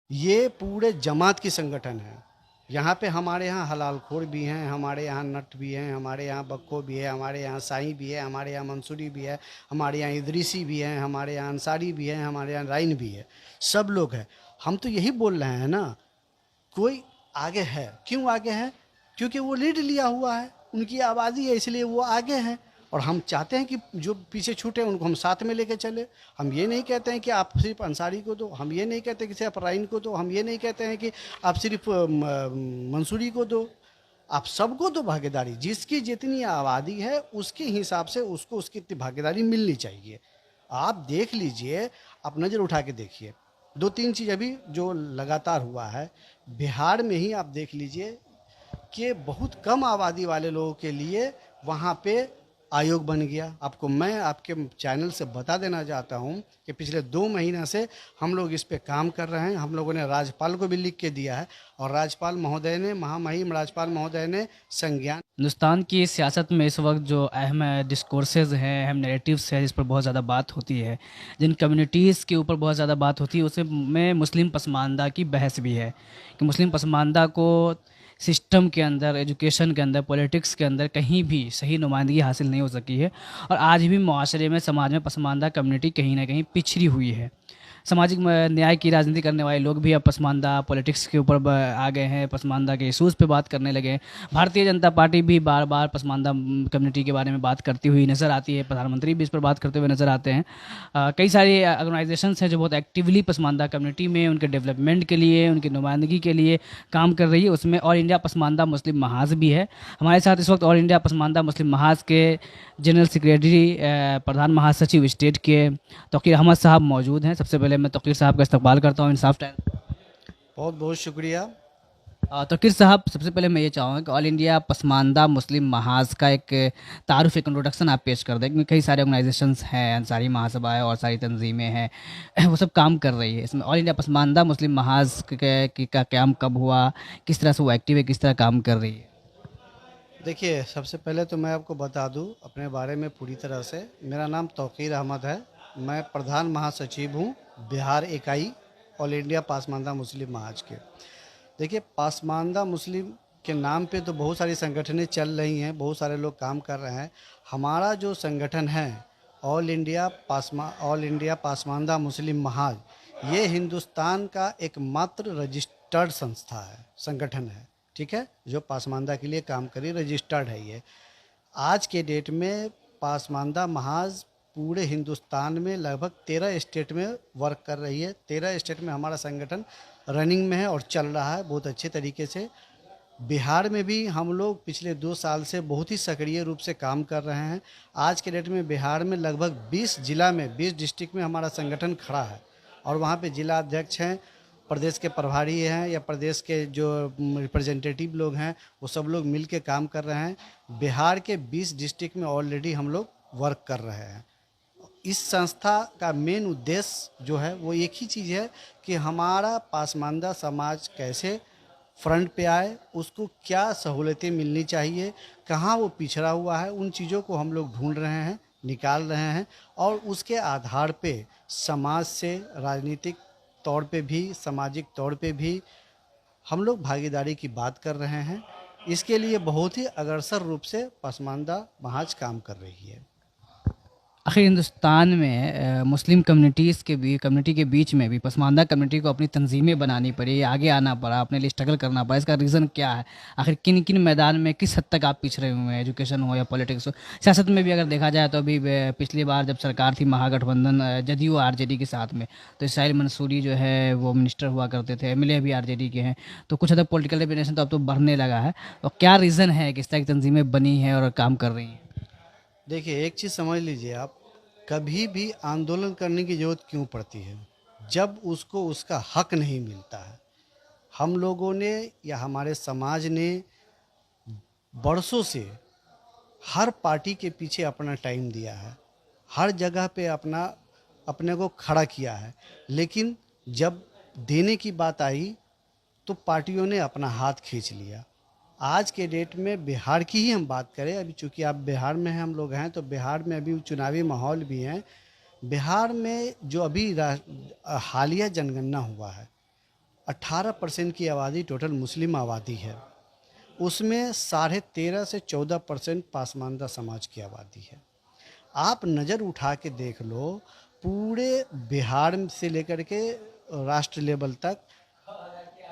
ये पूरे जमात की संगठन है। यहाँ पे हमारे यहाँ हलालखोर भी हैं, हमारे यहाँ नट भी हैं, हमारे यहाँ बक्को भी है, हमारे यहाँ साईं भी है, हमारे यहाँ मंसूरी भी है, हमारे यहाँ इदरीसी भी हैं, हमारे यहाँ अंसारी भी हैं, हमारे यहाँ राइन भी है। सब लोग हैं। हम तो यही बोल रहे हैं ना, कोई आगे है। क्यों आगे है? क्योंकि वो लीड लिया हुआ है, उनकी आबादी है, इसलिए वो आगे हैं। और हम चाहते हैं कि जो पीछे छूटे उनको हम साथ में लेके चले। हम ये नहीं कहते हैं कि आप सिर्फ अंसारी को दो, हम ये नहीं कहते कि सिर्फ राइन को दो, हम ये नहीं कहते हैं कि आप सिर्फ मंसूरी को दो। आप सबको दो भागीदारी। जिसकी जितनी आबादी है उसके हिसाब से उसको उसकी इतनी भागीदारी मिलनी चाहिए। आप देख लीजिए, आप नज़र उठा के देखिए, दो तीन चीज़ अभी जो लगातार हुआ है बिहार में ही। आप देख लीजिए कि बहुत कम आबादी वाले लोगों के लिए वहाँ पे आयोग बन गया। आपको मैं आपके चैनल से बता देना चाहता हूँ कि पिछले 2 महीना से हम लोग इस पे काम कर रहे हैं। हम लोगों ने राज्यपाल को भी लिख के दिया है और राज्यपाल महोदय ने, महामहिम राज्यपाल महोदय ने संज्ञान। हिंदुस्तान की सियासत में इस वक्त जो अहम डिस्कोर्सेज हैं, अहम नैरेटिव्स है, जिस पर बहुत ज़्यादा बात होती है, जिन कम्युनिटीज़ के ऊपर बहुत ज़्यादा बात होती है, उसमें मुस्लिम पसमानदा की बहस भी है कि मुस्लिम पसमानदा को सिस्टम के अंदर, एजुकेशन के अंदर, पॉलिटिक्स के अंदर कहीं भी सही नुमाइंदगी हासिल नहीं हो सकी है। और आज भी माशरे में, समाज में पसमानदा कम्युनिटी कहीं ना कहीं पिछड़ी हुई है। सामाजिक न्याय की राजनीति करने वाले लोग भी अब पसमानदा पॉलिटिक्स के ऊपर आ गए हैं, पसमानदा के इशूज़ पे बात करने लगे हैं। भारतीय जनता पार्टी भी बार बार पसमानदा कम्युनिटी के बारे में बात करती हुई नज़र आती है। प्रधानमंत्री भी इस पर बात करते हुए नज़र आते हैं। कई सारी ऑर्गेनाइजेशंस हैं जो बहुत एक्टिवली पसमानदा कम्युनिटी में, उनके डेवलपमेंट के लिए, उनकी नुमाइंदगी के लिए काम कर रही है। उसमें ऑल इंडिया पसमानदा मुस्लिम महाज भी है। हमारे साथ इस वक्त ऑल इंडिया पसमानदा मुस्लिम महाज के जनरल सेक्रेटरी, प्रधान महासचिव स्टेट के तौकीर अहमद साहब मौजूद हैं। सबसे पहले मैं तौकीर साहब का इस्तकबाल करता हूँ इंसाफ टाइम। बहुत बहुत शुक्रिया। तौकीर साहब, सबसे पहले मैं ये चाहूँगा कि ऑल इंडिया पसमानदा मुस्लिम महाज का एक तारुफ, एक इंट्रोडक्शन आप पेश कर दें। क्योंकि कई सारे ऑर्गेनाइजेशंस हैं, अंसारी महासभा है और सारी तंजीमें हैं वो सब काम कर रही है। इसमें ऑल इंडिया पसमानदा मुस्लिम महाज का काम कब हुआ, किस तरह से वो एक्टिव है, किस तरह काम कर रही है? देखिए, सबसे पहले तो मैं आपको बता दूं अपने बारे में पूरी तरह से। मेरा नाम तौकीर अहमद है। मैं प्रधान महासचिव हूं बिहार इकाई ऑल इंडिया पासमानदा मुस्लिम महाज के। देखिए, पासमानदा मुस्लिम के नाम पे तो बहुत सारी संगठनें चल रही हैं, बहुत सारे लोग काम कर रहे हैं। हमारा जो संगठन है ऑल इंडिया पासमानदा मुस्लिम महाज, ये हिंदुस्तान का एकमात्र रजिस्टर्ड संस्था है, संगठन है। ठीक है, जो पासमानदा के लिए काम करी, रजिस्टर्ड है ये। आज के डेट में पासमानदा महाज पूरे हिंदुस्तान में लगभग 13 स्टेट में वर्क कर रही है। 13 स्टेट में हमारा संगठन रनिंग में है और चल रहा है बहुत अच्छे तरीके से। बिहार में भी हम लोग पिछले 2 साल से बहुत ही सक्रिय रूप से काम कर रहे हैं। आज के डेट में बिहार में लगभग 20 जिला में, 20 डिस्ट्रिक्ट में हमारा संगठन खड़ा है और वहाँ पे जिला अध्यक्ष हैं, प्रदेश के प्रभारी हैं या प्रदेश के जो रिप्रेजेंटेटिव लोग हैं, वो सब लोग मिल के काम कर रहे हैं। बिहार के 20 डिस्ट्रिक्ट में ऑलरेडी हम लोग वर्क कर रहे हैं। इस संस्था का मेन उद्देश्य जो है वो एक ही चीज़ है कि हमारा पासमानदा समाज कैसे फ्रंट पे आए, उसको क्या सहूलतें मिलनी चाहिए, कहाँ वो पिछड़ा हुआ है, उन चीज़ों को हम लोग ढूंढ रहे हैं, निकाल रहे हैं। और उसके आधार पे समाज से, राजनीतिक तौर पे भी, सामाजिक तौर पे भी हम लोग भागीदारी की बात कर रहे हैं। इसके लिए बहुत ही अग्रसर रूप से पासमानदा महाज काम कर रही है। आखिर हिंदुस्तान में मुस्लिम कम्युनिटी के बीच में भी पसमानदा कम्युनिटी को अपनी तंजीमें बनानी पड़ी, आगे आना पड़ा, अपने लिए स्ट्रगल करना पड़ा। इसका रीज़न क्या है? आखिर किन किन मैदान में किस हद तक आप पिछड़े हुए हैं, एजुकेशन हो या पॉलिटिक्स हो? सियासत में भी अगर देखा जाए तो अभी पिछली बार जब सरकार थी महागठबंधन जदयू आरजेडी के साथ में, तो इसराइल मंसूरी जो है वो मिनिस्टर हुआ करते थे, एमएलए भी आरजेडी के हैं। तो कुछ हद तक पॉलिटिकल रिप्रेजेंटेशन तो अब तो बढ़ने लगा है। और क्या रीज़न है कि इस तरह की तंजीमें बनी हैं और काम कर रही हैं? देखिए, एक चीज़ समझ लीजिए आप, कभी भी आंदोलन करने की ज़रूरत क्यों पड़ती है? जब उसको उसका हक नहीं मिलता है। हम लोगों ने या हमारे समाज ने बरसों से हर पार्टी के पीछे अपना टाइम दिया है, हर जगह पे अपने को खड़ा किया है। लेकिन जब देने की बात आई तो पार्टियों ने अपना हाथ खींच लिया। आज के डेट में बिहार की ही हम बात करें, अभी चूंकि आप बिहार में हैं, हम लोग हैं, तो बिहार में अभी चुनावी माहौल भी है। बिहार में जो अभी हालिया जनगणना हुआ है, 18% की आबादी टोटल मुस्लिम आबादी है, उसमें 13.5 से 14% पासमानदा समाज की आबादी है। आप नज़र उठा के देख लो, पूरे बिहार से लेकर के राष्ट्र लेवल तक,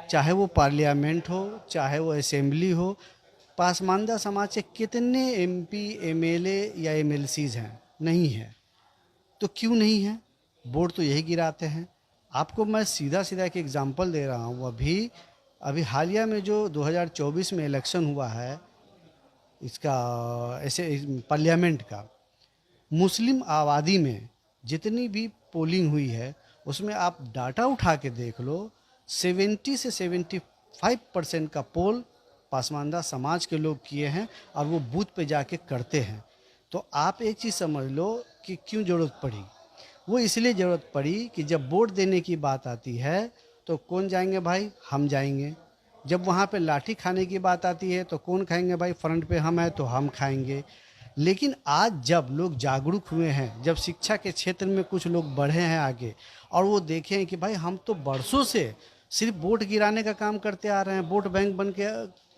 चाहे वो पार्लियामेंट हो, चाहे वो असेंबली हो, पासमानदा समाज के कितने एमपी, एमएलए या एमएलसीज हैं? नहीं है। तो क्यों नहीं है? वोट तो यही गिराते हैं। आपको मैं सीधा सीधा एक एग्जांपल दे रहा हूँ। अभी हालिया में जो 2024 में इलेक्शन हुआ है, इसका ऐसे पार्लियामेंट का, मुस्लिम आबादी में जितनी भी पोलिंग हुई है, उसमें आप डाटा उठा के देख लो, 70 से 75% का पोल पासमानदा समाज के लोग किए हैं, और वो बूथ पे जाके करते हैं। तो आप एक चीज़ समझ लो कि क्यों ज़रूरत पड़ी। वो इसलिए ज़रूरत पड़ी कि जब वोट देने की बात आती है तो कौन जाएंगे भाई? हम जाएंगे। जब वहाँ पे लाठी खाने की बात आती है तो कौन खाएंगे भाई? फ्रंट पे हम हैं तो हम खाएंगे। लेकिन आज जब लोग जागरूक हुए हैं, जब शिक्षा के क्षेत्र में कुछ लोग बढ़े हैं आगे, और वो देखे हैं कि भाई हम तो बरसों से सिर्फ वोट गिराने का काम करते आ रहे हैं, वोट बैंक बन के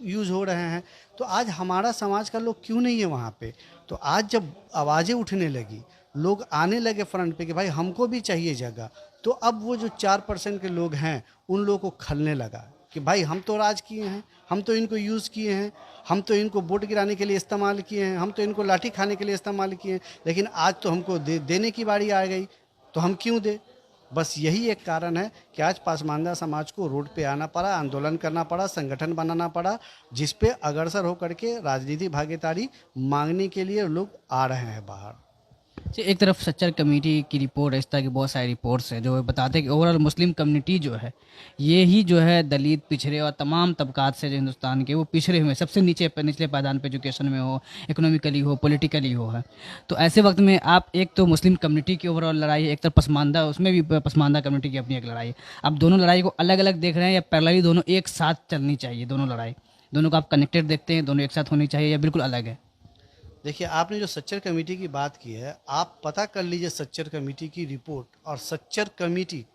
यूज़ हो रहे हैं, तो आज हमारा समाज का लोग क्यों नहीं है वहाँ पे? तो आज जब आवाज़ें उठने लगी, लोग आने लगे फ्रंट पे कि भाई हमको भी चाहिए जगह, तो अब वो जो 4% के लोग हैं, उन लोगों को खलने लगा कि भाई हम तो राज किए हैं, हम तो इनको यूज़ किए हैं, हम तो इनको वोट गिराने के लिए इस्तेमाल किए हैं, हम तो इनको लाठी खाने के लिए इस्तेमाल किए हैं, लेकिन आज तो हमको देने की बारी आ गई, तो हम क्यों दें? बस यही एक कारण है कि आज पासमानदा समाज को रोड पे आना पड़ा, आंदोलन करना पड़ा, संगठन बनाना पड़ा, जिस पे अग्रसर होकर के राजनीतिक भागीदारी मांगने के लिए लोग आ रहे हैं बाहर। जी, एक तरफ सच्चर कमेटी की रिपोर्ट है, इस तरह की बहुत सारी रिपोर्ट्स हैं जो बताते हैं कि ओवरऑल मुस्लिम कम्युनिटी जो है, ये ही जो है दलित, पिछड़े और तमाम तबकात से जो हिंदुस्तान के, वो पिछड़े हुए, सबसे निचले पायदान पे, एजुकेशन में हो, इकोनॉमिकली हो, पॉलिटिकली हो है। तो ऐसे वक्त में आप, एक तो मुस्लिम कम्युनिटी की ओवरऑल लड़ाई है, एक तरफ पसमानदा, उसमें भी पसमानदा कम्युनिटी की अपनी एक लड़ाई है। आप दोनों लड़ाई को अलग अलग देख रहे हैं या पैरेलली दोनों एक साथ चलनी चाहिए? दोनों लड़ाई, दोनों को आप कनेक्टेड देखते हैं, दोनों एक साथ होनी चाहिए या बिल्कुल अलग है? देखिए, आपने जो सच्चर कमेटी की बात की है, आप पता कर लीजिए सच्चर कमेटी की रिपोर्ट, और सच्चर कमेटी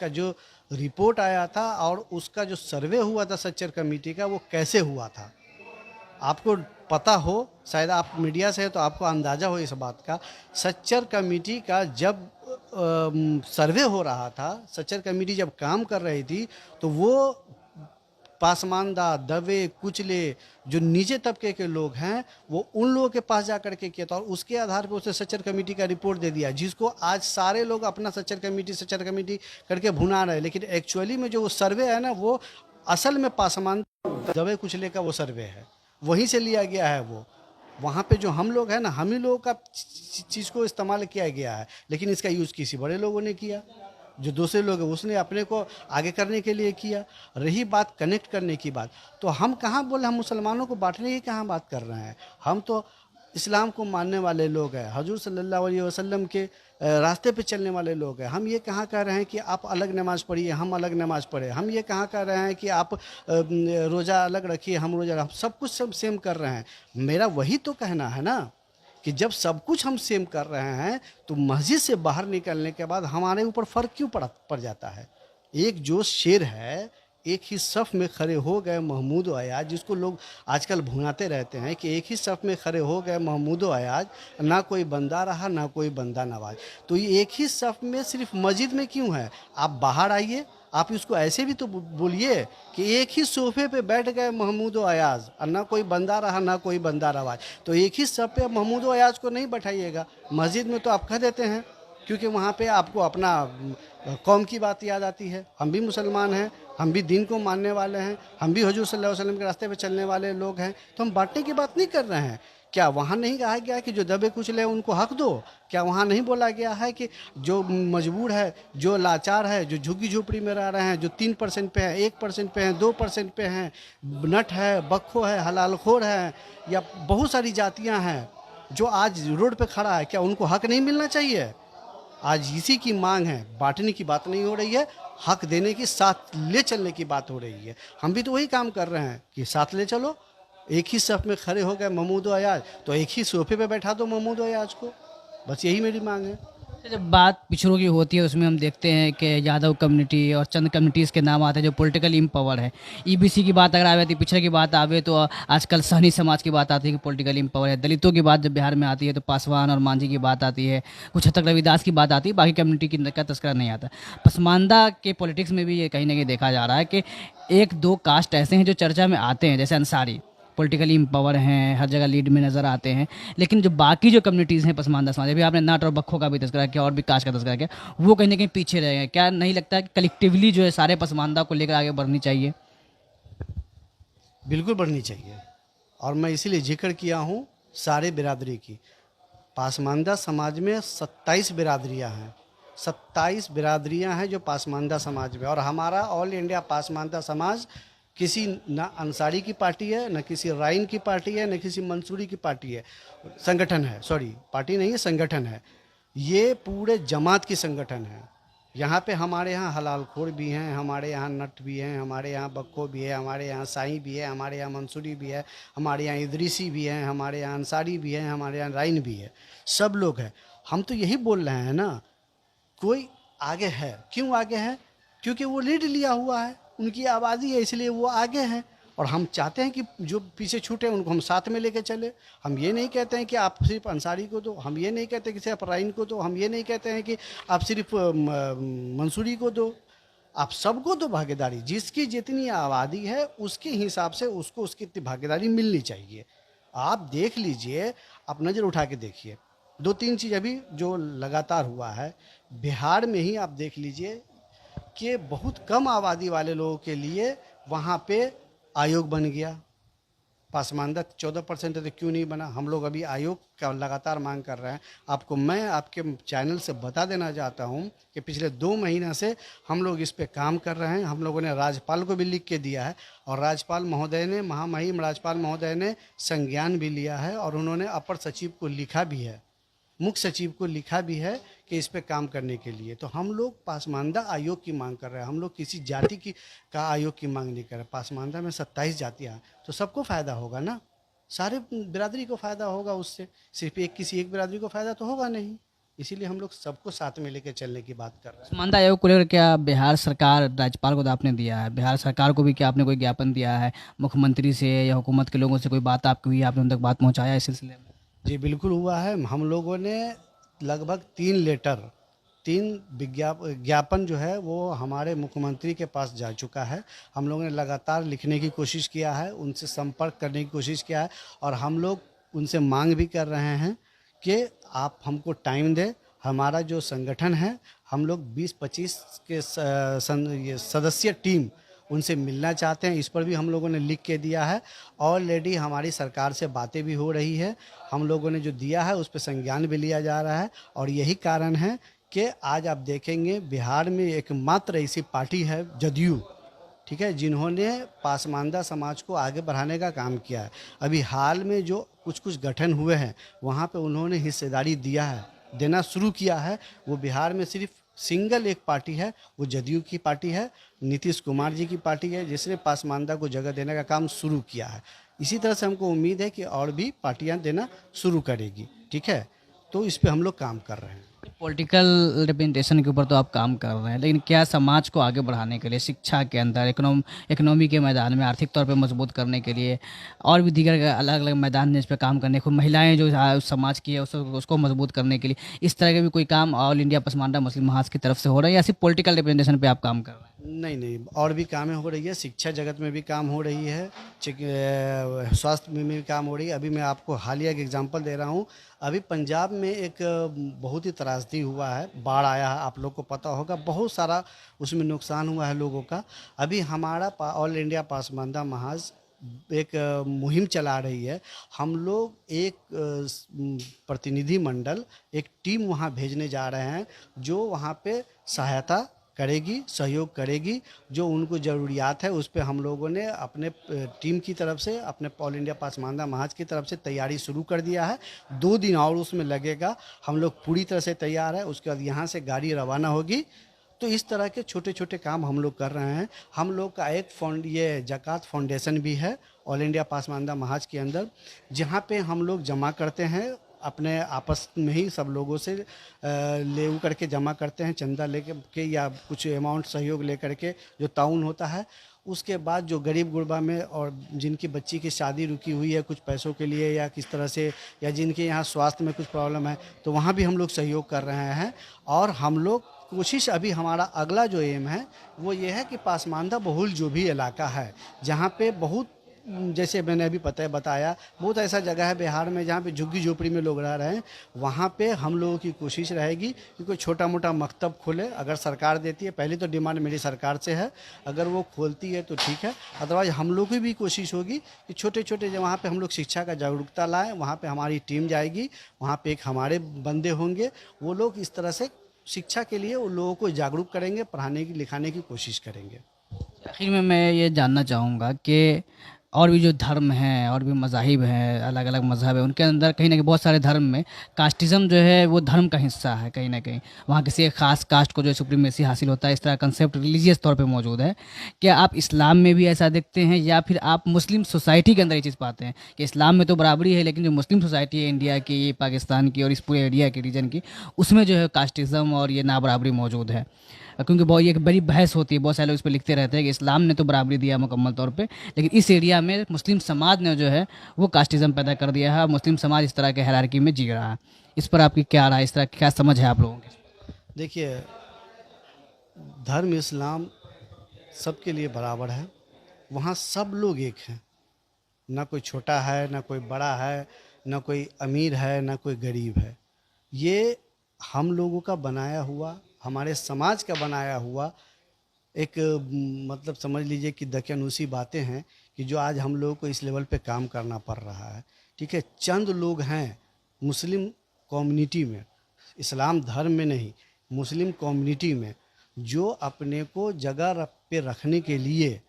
का जो रिपोर्ट आया था और उसका जो सर्वे हुआ था सच्चर कमेटी का, वो कैसे हुआ था। आपको पता हो, शायद आप मीडिया से है तो आपको अंदाज़ा हो इस बात का। सच्चर कमेटी का जब सर्वे हो रहा था, सच्चर कमेटी जब काम कर रही थी, तो वो पासमानदा, दबे कुचले जो नीचे तबके के लोग हैं, वो उन लोगों के पास जा करके किया था, और उसके आधार पर उसे सच्चर कमेटी का रिपोर्ट दे दिया, जिसको आज सारे लोग अपना सच्चर कमेटी करके भुना रहे हैं। लेकिन एक्चुअली में जो वो सर्वे है ना, वो असल में पासमानदा, दबे कुचले का वो सर्वे है, वहीं से लिया गया है वो। वहाँ पे जो हम लोग हैं ना, हम ही लोगों का चीज़ को इस्तेमाल किया गया है, लेकिन इसका यूज़ किसी बड़े लोगों ने किया, जो दूसरे लोग हैं उसने अपने को आगे करने के लिए किया। रही बात कनेक्ट करने की बात, तो हम कहाँ बोले, हम मुसलमानों को बांटने की कहाँ बात कर रहे हैं? हम तो इस्लाम को मानने वाले लोग हैं, हजूर सल्लल्लाहु अलैहि वसल्लम के रास्ते पे चलने वाले लोग हैं। हम ये कहाँ कह रहे हैं कि आप अलग नमाज़ पढ़िए, हम अलग नमाज़ पढ़े। हम ये कहाँ कह रहे हैं कि आप रोज़ा अलग रखिए, हम रोज़ा, हम सब कुछ सब सेम कर रहे हैं। मेरा वही तो कहना है ना कि जब सब कुछ हम सेम कर रहे हैं, तो मस्जिद से बाहर निकलने के बाद हमारे ऊपर फ़र्क क्यों पड़ जाता है? एक जो शेर है, एक ही सफ़ में खड़े हो गए महमूद अयाज, जिसको लोग आजकल भुनाते रहते हैं कि एक ही सफ़ में खड़े हो गए महमूद अयाज, ना कोई बंदा रहा ना कोई बंदा नवाज। तो ये एक ही सफ़ में सिर्फ मस्जिद में क्यों है? आप बाहर आइए, आप इसको ऐसे भी तो बोलिए कि एक ही सोफे पे बैठ गए महमूद अयाज, और ना कोई बंदा रहा ना कोई बंदा नवाज। तो एक ही सफ़ पे महमूद अयाज को नहीं बैठाइएगा, मस्जिद में तो आप कह देते हैं, क्योंकि वहाँ पे आपको अपना कौम की बात याद आती है। हम भी मुसलमान हैं, हम भी दीन को मानने वाले हैं, हम भी हुजूर सल्लल्लाहु अलैहि वसल्लम के रास्ते पे चलने वाले लोग हैं, तो हम बांटने की बात नहीं कर रहे हैं। क्या वहाँ नहीं कहा गया कि जो दबे कुचले हैं उनको हक दो? क्या वहाँ नहीं बोला गया है कि जो मजबूर है, जो लाचार है, जो झुग्गी झोपड़ी में रह रहे हैं, जो 3% पे हैं, 1% पे हैं, 2% पे हैं, नट है, बख्खो है, हलालखोर है, या बहुत सारी जातियाँ हैं जो आज रोड पे खड़ा है, क्या उनको हक नहीं मिलना चाहिए? आज इसी की मांग है, बांटने की बात नहीं हो रही है, हक देने की, साथ ले चलने की बात हो रही है। हम भी तो वही काम कर रहे हैं कि साथ ले चलो। एक ही सफ़ में खड़े हो गए महमूद अयाज, तो एक ही सोफे पे बैठा दो महमूद अयाज को, बस यही मेरी मांग है। जब बात पिछड़ों की होती है उसमें हम देखते हैं कि यादव कम्युनिटी और चंद कम्युनिटीज़ के नाम आते हैं जो पॉलिटिकल इम्पावर है। ईबीसी की बात अगर आवे तो पिछड़े की बात आवे तो आजकल सहनी समाज की बात आती है कि पॉलिटिकल इम्पावर है। दलितों की बात जब बिहार में आती है तो पासवान और मांझी की बात आती है। कुछ हद तक रविदास की बात आती है, बाकी कम्युनिटी की का तस्करा नहीं आता। पसमानदा के पॉलिटिक्स में भी ये कहीं ना कहीं देखा जा रहा है कि एक दो कास्ट ऐसे हैं जो चर्चा में आते हैं, जैसे अंसारी पॉलिटिकली एम्पावर हैं, हर जगह लीड में नज़र आते हैं। लेकिन जो बाकी जो कम्युनिटीज़ हैं पसमानदा समाज, अभी आपने नाट और बक्खों का भी तज़करा किया और भी कास्ट का तज़करा किया, वो कहीं ना कहीं पीछे रह गए। क्या नहीं लगता कि कलेक्टिवली जो है सारे पसमानदा को लेकर आगे बढ़नी चाहिए? बिल्कुल बढ़नी चाहिए। और मैं इसीलिए जिक्र किया हूँ सारे बिरादरी की। पासमानदा समाज में 27 बिरादरियाँ हैं, 27 बिरादरियाँ हैं जो पासमानदा समाज में। और हमारा ऑल इंडिया पासमानदा समाज किसी ना अंसारी की पार्टी है, न किसी राइन की पार्टी है, न किसी मंसूरी की पार्टी है, संगठन है। सॉरी, पार्टी नहीं है, संगठन है। ये पूरे जमात की संगठन है। यहाँ पे हमारे यहाँ हलाल खोर भी हैं, हमारे यहाँ नट भी हैं, हमारे यहाँ बक्को भी है, हमारे यहाँ साई भी है, हमारे यहाँ मंसूरी भी है, हमारे यहाँ इदरीसी भी हैं, हमारे यहाँ अंसारी भी हैं, हमारे यहाँ राइन भी है। सब लोग हैं। हम तो यही बोल रहे हैं ना, कोई आगे है। क्यों आगे है? क्योंकि वो लीड लिया हुआ है, उनकी आबादी है, इसलिए वो आगे हैं। और हम चाहते हैं कि जो पीछे छूटे उनको हम साथ में लेके चले। हम ये नहीं कहते हैं कि आप सिर्फ अंसारी को दो, हम ये नहीं कहते कि सिर्फ राइन को दो, हम ये नहीं कहते हैं कि आप सिर्फ मंसूरी को दो। आप सबको दो भागीदारी। जिसकी जितनी आबादी है उसके हिसाब से उसको उसकी इतनी भागीदारी मिलनी चाहिए। आप देख लीजिए, आप नज़र उठा के देखिए, दो तीन चीज़ अभी जो लगातार हुआ है बिहार में ही। आप देख लीजिए कि बहुत कम आबादी वाले लोगों के लिए वहाँ पे आयोग बन गया। पासमानदा 14% है तो क्यों नहीं बना? हम लोग अभी आयोग का लगातार मांग कर रहे हैं। आपको मैं आपके चैनल से बता देना चाहता हूं कि पिछले 2 महीना से हम लोग इस पे काम कर रहे हैं। हम लोगों ने राज्यपाल को भी लिख के दिया है और राज्यपाल महोदय ने, महामहिम राज्यपाल महोदय ने संज्ञान भी लिया है और उन्होंने अपर सचिव को लिखा भी है, मुख्य सचिव को लिखा भी है कि इस पे काम करने के लिए। तो हम लोग पासमानदा आयोग की मांग कर रहे हैं। हम लोग किसी जाति की का आयोग की मांग नहीं कर रहे। पासमानदा में 27 जातियाँ हैं तो सबको फ़ायदा होगा ना, सारे बिरादरी को फ़ायदा होगा उससे। सिर्फ एक किसी एक बिरादरी को फ़ायदा तो होगा नहीं। इसीलिए हम लोग सबको साथ में लेकर चलने की बात कर रहे हैं। पसमानदा आयोग को लेकर क्या बिहार सरकार, राज्यपाल को तो आपने दिया है, बिहार सरकार को भी क्या आपने कोई ज्ञापन दिया है? मुख्यमंत्री से या हुकूमत के लोगों से कोई बात आपकी हुई, आपने उन तक बात पहुँचाया इस सिलसिले में? जी बिल्कुल हुआ है। हम लोगों ने लगभग 3 लेटर, 3 ज्ञापन जो है वो हमारे मुख्यमंत्री के पास जा चुका है। हम लोगों ने लगातार लिखने की कोशिश किया है, उनसे संपर्क करने की कोशिश किया है और हम लोग उनसे मांग भी कर रहे हैं कि आप हमको टाइम दें। हमारा जो संगठन है, हम लोग 20-25 के ये सदस्य टीम उनसे मिलना चाहते हैं। इस पर भी हम लोगों ने लिख के दिया है। ऑलरेडी हमारी सरकार से बातें भी हो रही है। हम लोगों ने जो दिया है उस पर संज्ञान भी लिया जा रहा है और यही कारण है कि आज आप देखेंगे बिहार में एकमात्र ऐसी पार्टी है जदयू, ठीक है, जिन्होंने पासमानदा समाज को आगे बढ़ाने का काम किया है। अभी हाल में जो कुछ कुछ गठन हुए हैं वहाँ पे उन्होंने हिस्सेदारी दिया है, देना शुरू किया है। वो बिहार में सिर्फ सिंगल एक पार्टी है, वो जदयू की पार्टी है, नीतीश कुमार जी की पार्टी है, जिसने पासमानदा को जगह देने का काम शुरू किया है। इसी तरह से हमको उम्मीद है कि और भी पार्टियां देना शुरू करेगी, ठीक है। तो इस पे हम लोग काम कर रहे हैं। पॉलिटिकल रिप्रेजेंटेशन के ऊपर तो आप काम कर रहे हैं, लेकिन क्या समाज को आगे बढ़ाने के लिए शिक्षा के अंदर, इकोनॉमी के मैदान में आर्थिक तौर पे मजबूत करने के लिए और भी दीगर अलग अलग मैदान में इस पर काम करने को, महिलाएं जो उस समाज की है उसको मजबूत करने के लिए इस तरह के भी कोई काम ऑल इंडिया पसमानदा मुस्लिम महाज की तरफ से हो रहा है या सिर्फ पॉलिटिकल रिप्रेजेंटेशन पे आप काम कर रहे हैं? नहीं नहीं, और भी कामें हो रही है। शिक्षा जगत में भी काम हो रही है, स्वास्थ्य में भी काम हो रही है। अभी मैं आपको हालिया एक एग्जांपल दे रहा हूँ। अभी पंजाब में एक बहुत ही त्रासदी हुआ है, बाढ़ आया है, आप लोग को पता होगा, बहुत सारा उसमें नुकसान हुआ है लोगों का। अभी हमारा ऑल इंडिया पासमानदा महाज एक मुहिम चला रही है। हम लोग एक प्रतिनिधि मंडल, एक टीम वहाँ भेजने जा रहे हैं जो वहाँ पे सहायता करेगी, सहयोग करेगी। जो उनको ज़रूरियात है उस पे हम लोगों ने अपने टीम की तरफ से, अपने ऑल इंडिया पासमानदा महाज की तरफ से तैयारी शुरू कर दिया है। 2 दिन और उसमें लगेगा। हम लोग पूरी तरह से तैयार है। उसके बाद यहाँ से गाड़ी रवाना होगी। तो इस तरह के छोटे छोटे काम हम लोग कर रहे हैं। हम लोग का एक ये ज़कात फाउंडेशन भी है ऑल इंडिया पासमानदा महाज के अंदर, जहाँ पे हम लोग जमा करते हैं अपने आपस में ही सब लोगों से ले उ करके जमा करते हैं, चंदा लेके के या कुछ अमाउंट सहयोग ले करके जो ताउन होता है। उसके बाद जो गरीब गुरबा में और जिनकी बच्ची की शादी रुकी हुई है कुछ पैसों के लिए या किस तरह से, या जिनके यहाँ स्वास्थ्य में कुछ प्रॉब्लम है, तो वहाँ भी हम लोग सहयोग कर रहे हैं। और हम लोग कोशिश, अभी हमारा अगला जो एम है वो ये है कि पासमानदा बहुल जो भी इलाका है जहाँ पे बहुत, जैसे मैंने अभी बताया, बहुत ऐसा जगह है बिहार में जहाँ पे झुग्गी झोपड़ी में लोग रह रहे हैं। वहाँ पे हम लोगों की कोशिश रहेगी कि कोई छोटा मोटा मकतब खोले, अगर सरकार देती है। पहली तो डिमांड मेरी सरकार से है, अगर वो खोलती है तो ठीक है, अदरवाइज हम लोग की भी कोशिश होगी कि छोटे छोटे जो वहाँ पे हम लोग शिक्षा का जागरूकता लाएँ। वहाँ पे हमारी टीम जाएगी, वहाँ पे एक हमारे बंदे होंगे, वो लोग इस तरह से शिक्षा के लिए उन लोगों को जागरूक करेंगे, पढ़ाने की लिखाने की कोशिश करेंगे। आखिर में मैं ये जानना चाहूँगा कि और भी जो धर्म हैं और भी मज़ाहिब हैं, अलग अलग मज़हब है, उनके अंदर कहीं ना कहीं बहुत सारे धर्म में कास्टिज़म जो है वो धर्म का हिस्सा है। कहीं ना कहीं वहाँ किसी एक ख़ास कास्ट को जो सुप्रीमेसी हासिल होता है, इस तरह कंसेप्ट रिलीजियस तौर पे मौजूद है। क्या आप इस्लाम में भी ऐसा देखते हैं, या फिर आप मुस्लिम सोसाइटी के अंदर ये चीज़ पाते हैं कि इस्लाम में तो बराबरी है, लेकिन जो मुस्लिम सोसाइटी है इंडिया की, पाकिस्तान की और इस पूरे एरिया के रीजन की, उसमें जो है कास्टिज़म और ये ना बराबरी मौजूद है? क्योंकि बहुत ये एक बड़ी बहस होती है, बहुत सारे लोग इस पर लिखते रहते हैं कि इस्लाम ने तो बराबरी दिया मुकम्मल तौर पे, लेकिन इस एरिया में मुस्लिम समाज ने जो है वो कास्टिज़म पैदा कर दिया है। मुस्लिम समाज इस तरह के हायरार्की में जी रहा है। इस पर आपकी क्या राय, इस तरह की क्या समझ है आप लोगों की? देखिए, धर्म इस्लाम सबके लिए बराबर है। वहाँ सब लोग एक हैं, ना कोई छोटा है, ना कोई बड़ा है, ना कोई अमीर है, ना कोई गरीब है। ये हम लोगों का बनाया हुआ, हमारे समाज का बनाया हुआ एक मतलब समझ लीजिए कि दकियानूसी बातें हैं कि जो आज हम लोगों को इस लेवल पे काम करना पड़ रहा है। ठीक है, चंद लोग हैं मुस्लिम कम्युनिटी में, इस्लाम धर्म में नहीं, मुस्लिम कम्युनिटी में, जो अपने को जगह पे रखने के लिए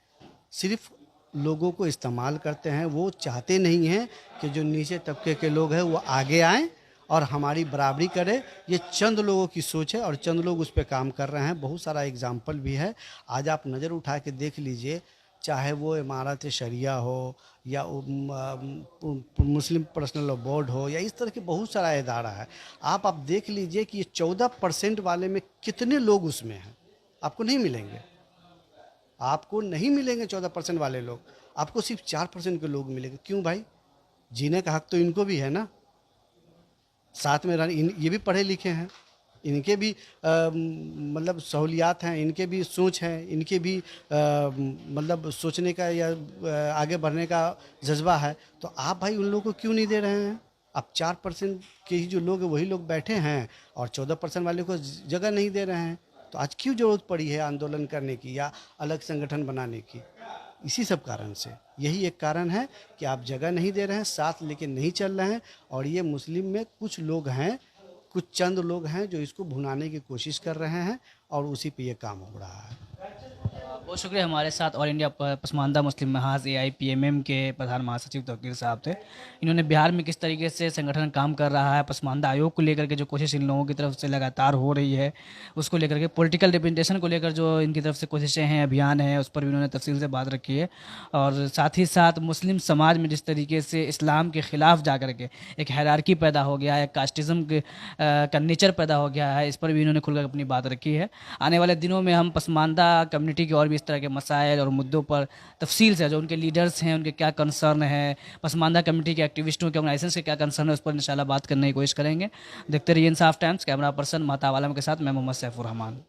सिर्फ लोगों को इस्तेमाल करते हैं। वो चाहते नहीं हैं कि जो नीचे तबके के लोग हैं वो आगे आएं और हमारी बराबरी करें। ये चंद लोगों की सोच है और चंद लोग उस पर काम कर रहे हैं। बहुत सारा एग्जाम्पल भी है, आज आप नज़र उठा के देख लीजिए, चाहे वो इमारत शरिया हो या मुस्लिम पर्सनल लॉ बोर्ड हो या इस तरह के बहुत सारा इदारा है। आप देख लीजिए कि ये 14% वाले में कितने लोग उसमें हैं। आपको नहीं मिलेंगे, आपको नहीं मिलेंगे 14% वाले लोग, आपको सिर्फ 4% के लोग मिलेंगे। क्यों भाई? जीने का हक तो इनको भी है ना। साथ में ये भी पढ़े लिखे हैं, इनके भी मतलब सहूलियात हैं, इनके भी सोच है, इनके भी मतलब सोचने का या आगे बढ़ने का जज्बा है। तो आप भाई उन लोगों को क्यों नहीं दे रहे हैं? अब 4% के ही जो लोग हैं वही लोग बैठे हैं और 14% वाले को जगह नहीं दे रहे हैं। तो आज क्यों ज़रूरत पड़ी है आंदोलन करने की या अलग संगठन बनाने की? इसी सब कारण से, यही एक कारण है कि आप जगह नहीं दे रहे हैं, साथ लेके नहीं चल रहे हैं। और ये मुस्लिम में कुछ लोग हैं, कुछ चंद लोग हैं जो इसको भुनाने की कोशिश कर रहे हैं और उसी पे ये काम हो रहा है। बहुत शुक्रिया। हमारे साथ ऑल इंडिया पसमानदा मुस्लिम महाज AIPMM के प्रधान महासचिव तौकीर साहब थे। इन्होंने बिहार में किस तरीके से संगठन काम कर रहा है, पसमानदा आयोग को लेकर के जो कोशिश इन लोगों की तरफ से लगातार हो रही है, उसको लेकर के पॉलिटिकल रिप्रेजेंटेशन को लेकर जो इनकी तरफ से कोशिशें हैं, अभियान है, उस पर भी उन्होंने तफसील से बात रखी है। और साथ ही साथ मुस्लिम समाज में जिस तरीके से इस्लाम के ख़िलाफ़ जा कर के एक हायरार्की पैदा हो गया है, कास्टिज़म का नेचर पैदा हो गया है, इस पर भी इन्होंने खुलकर अपनी बात रखी है। आने वाले दिनों में हम पसमानदा कम्युनिटी के और भी इस तरह के मसाइल और मुद्दों पर तफसील से, जो उनके लीडर्स हैं उनके क्या कंसर्न है, पसमानदा कम्युनिटी के एक्टिविस्टों के ऑर्गेनाइजेशन के क्या कंसर्न है, उस पर इंशाल्लाह बात करने की कोशिश करेंगे। देखते रहिए इंसाफ टाइम्स। कैमरा पर्सन महताब आलम के साथ मैं मोहम्मद सैफुर रहमान।